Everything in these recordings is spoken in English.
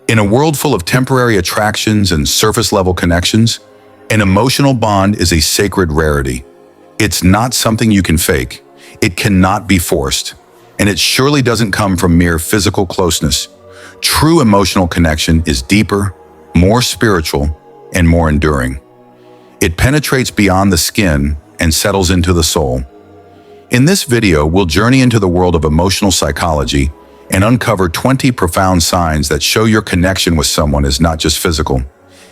In a world full of temporary attractions and surface-level connections, an emotional bond is a sacred rarity. It's not something you can fake. It cannot be forced. And it surely doesn't come from mere physical closeness. True emotional connection is deeper, more spiritual, and more enduring. It penetrates beyond the skin and settles into the soul. In this video, we'll journey into the world of emotional psychology and uncover 20 profound signs that show your connection with someone is not just physical.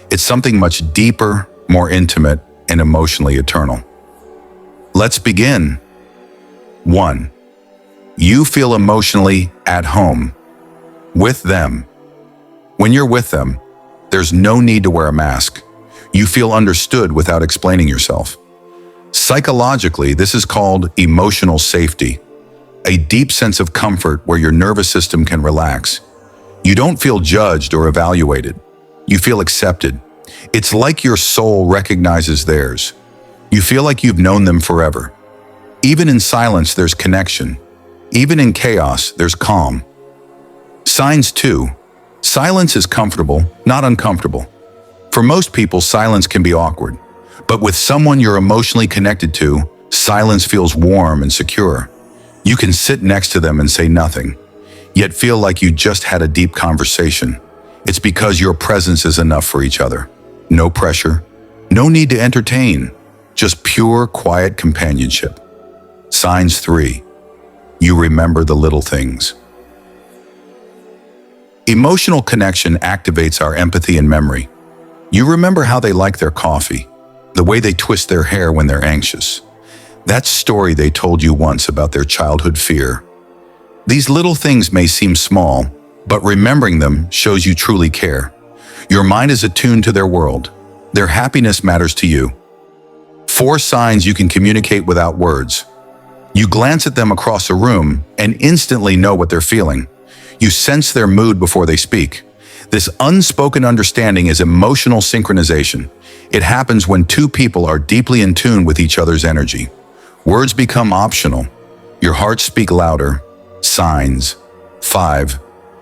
It's something much deeper, more intimate, and emotionally eternal. Let's begin. 1. You feel emotionally at home. With them. When you're with them, there's no need to wear a mask. You feel understood without explaining yourself. Psychologically, this is called emotional safety, a deep sense of comfort where your nervous system can relax. You don't feel judged or evaluated. You feel accepted. It's like your soul recognizes theirs. You feel like you've known them forever. Even in silence, there's connection. Even in chaos, there's calm. Signs 2. Silence is comfortable, not uncomfortable. For most people, silence can be awkward. But with someone you're emotionally connected to, silence feels warm and secure. You can sit next to them and say nothing, yet feel like you just had a deep conversation. It's because your presence is enough for each other. No pressure, no need to entertain, just pure, quiet companionship. Signs 3. You remember the little things. Emotional connection activates our empathy and memory. You remember how they like their coffee, the way they twist their hair when they're anxious. That story they told you once about their childhood fear. These little things may seem small, but remembering them shows you truly care. Your mind is attuned to their world. Their happiness matters to you. 4 signs you can communicate without words. You glance at them across a room and instantly know what they're feeling. You sense their mood before they speak. This unspoken understanding is emotional synchronization. It happens when 2 people are deeply in tune with each other's energy. Words become optional. Your hearts speak louder. Signs. 5.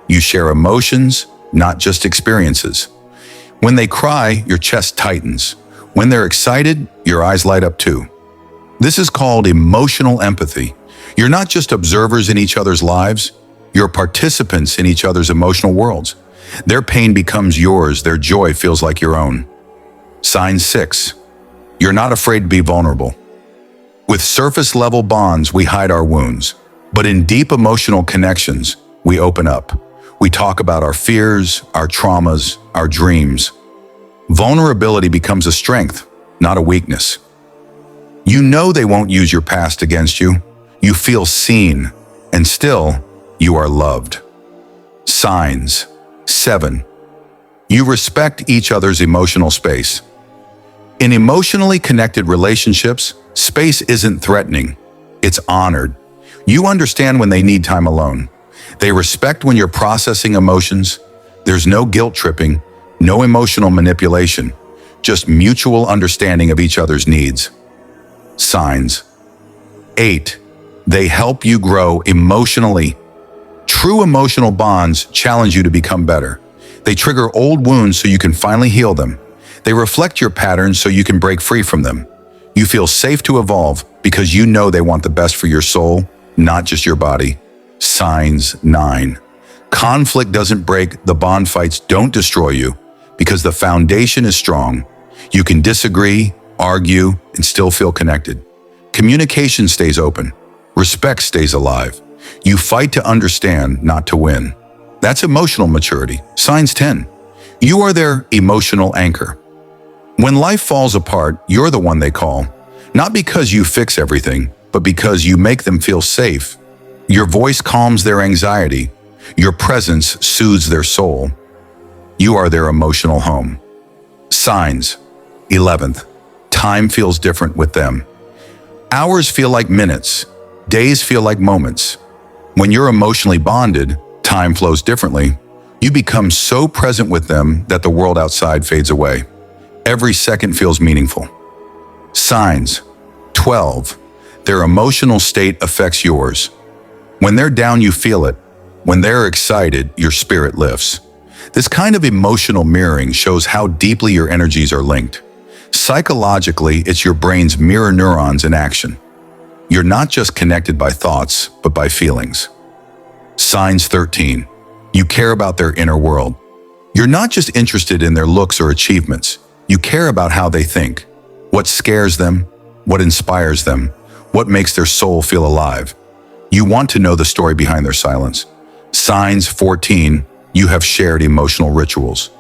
You share emotions, not just experiences. When they cry, your chest tightens. When they're excited, your eyes light up too. This is called emotional empathy. You're not just observers in each other's lives, you're participants in each other's emotional worlds. Their pain becomes yours, their joy feels like your own. Sign 6. You're not afraid to be vulnerable. With surface-level bonds, we hide our wounds. But in deep emotional connections, we open up. We talk about our fears, our traumas, our dreams. Vulnerability becomes a strength, not a weakness. You know they won't use your past against you. You feel seen, and still, you are loved. Signs. 7. You respect each other's emotional space. In emotionally connected relationships, space isn't threatening, it's honored. You understand when they need time alone. They respect when you're processing emotions. There's no guilt tripping, no emotional manipulation, just mutual understanding of each other's needs. Signs. 8. They help you grow emotionally. True emotional bonds challenge you to become better. They trigger old wounds so you can finally heal them. They reflect your patterns so you can break free from them. You feel safe to evolve because you know they want the best for your soul, not just your body. Signs. 9. Conflict doesn't break, the bond fights don't destroy you because the foundation is strong. You can disagree, argue, and still feel connected. Communication stays open. Respect stays alive. You fight to understand, not to win. That's emotional maturity. Signs 10. You are their emotional anchor. When life falls apart, you're the one they call. Not because you fix everything, but because you make them feel safe. Your voice calms their anxiety. Your presence soothes their soul. You are their emotional home. Signs. 11th. Time feels different with them. Hours feel like minutes. Days feel like moments. When you're emotionally bonded, time flows differently. You become so present with them that the world outside fades away. Every second feels meaningful. Signs. 12. Their emotional state affects yours. When they're down, you feel it. When they're excited, your spirit lifts. This kind of emotional mirroring shows how deeply your energies are linked. Psychologically, it's your brain's mirror neurons in action. You're not just connected by thoughts, but by feelings. Signs 13. You care about their inner world. You're not just interested in their looks or achievements. You care about how they think, what scares them, what inspires them, what makes their soul feel alive. You want to know the story behind their silence. Signs 14. You have shared emotional rituals.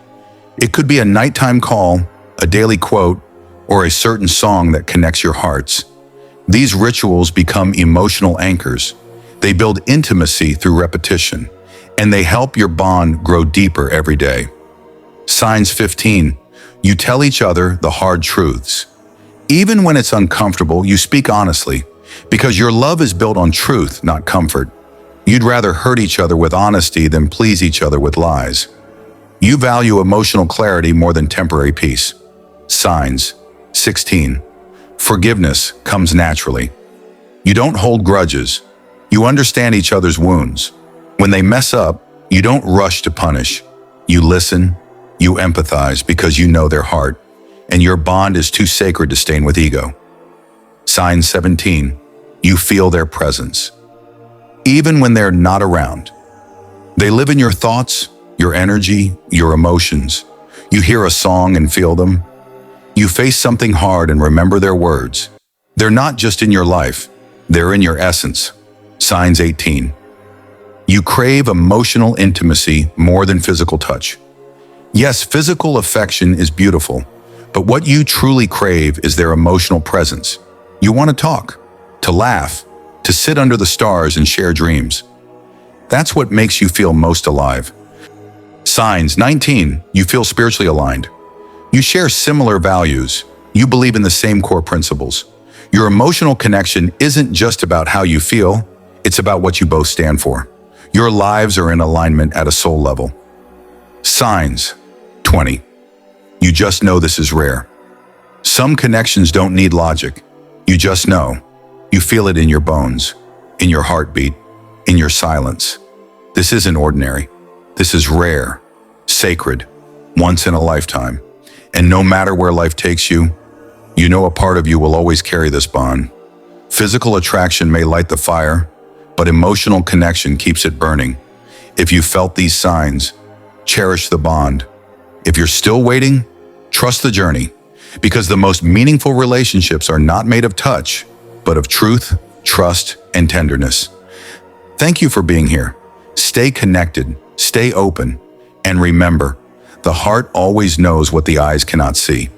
It could be a nighttime call, a daily quote, or a certain song that connects your hearts. These rituals become emotional anchors. They build intimacy through repetition, and they help your bond grow deeper every day. Signs 15. You tell each other the hard truths. Even when it's uncomfortable, you speak honestly, because your love is built on truth, not comfort. You'd rather hurt each other with honesty than please each other with lies. You value emotional clarity more than temporary peace. Signs 16. Forgiveness comes naturally. You don't hold grudges. You understand each other's wounds. When they mess up, you don't rush to punish. You listen, you empathize because you know their heart, and your bond is too sacred to stain with ego. Sign 17. You feel their presence. Even when they're not around. They live in your thoughts, your energy, your emotions. You hear a song and feel them. You face something hard and remember their words. They're not just in your life, they're in your essence. Signs 18. You crave emotional intimacy more than physical touch. Yes, physical affection is beautiful, but what you truly crave is their emotional presence. You want to talk, to laugh, to sit under the stars and share dreams. That's what makes you feel most alive. Signs 19. You feel spiritually aligned. You share similar values. You believe in the same core principles. Your emotional connection isn't just about how you feel, it's about what you both stand for. Your lives are in alignment at a soul level. Signs 20. You just know this is rare. Some connections don't need logic. You just know. You feel it in your bones, in your heartbeat, in your silence. This isn't ordinary. This is rare, sacred, once in a lifetime. And no matter where life takes you, you know a part of you will always carry this bond. Physical attraction may light the fire, but emotional connection keeps it burning. If you felt these signs, cherish the bond. If you're still waiting, trust the journey, because the most meaningful relationships are not made of touch, but of truth, trust, and tenderness. Thank you for being here. Stay connected, stay open, and remember, the heart always knows what the eyes cannot see.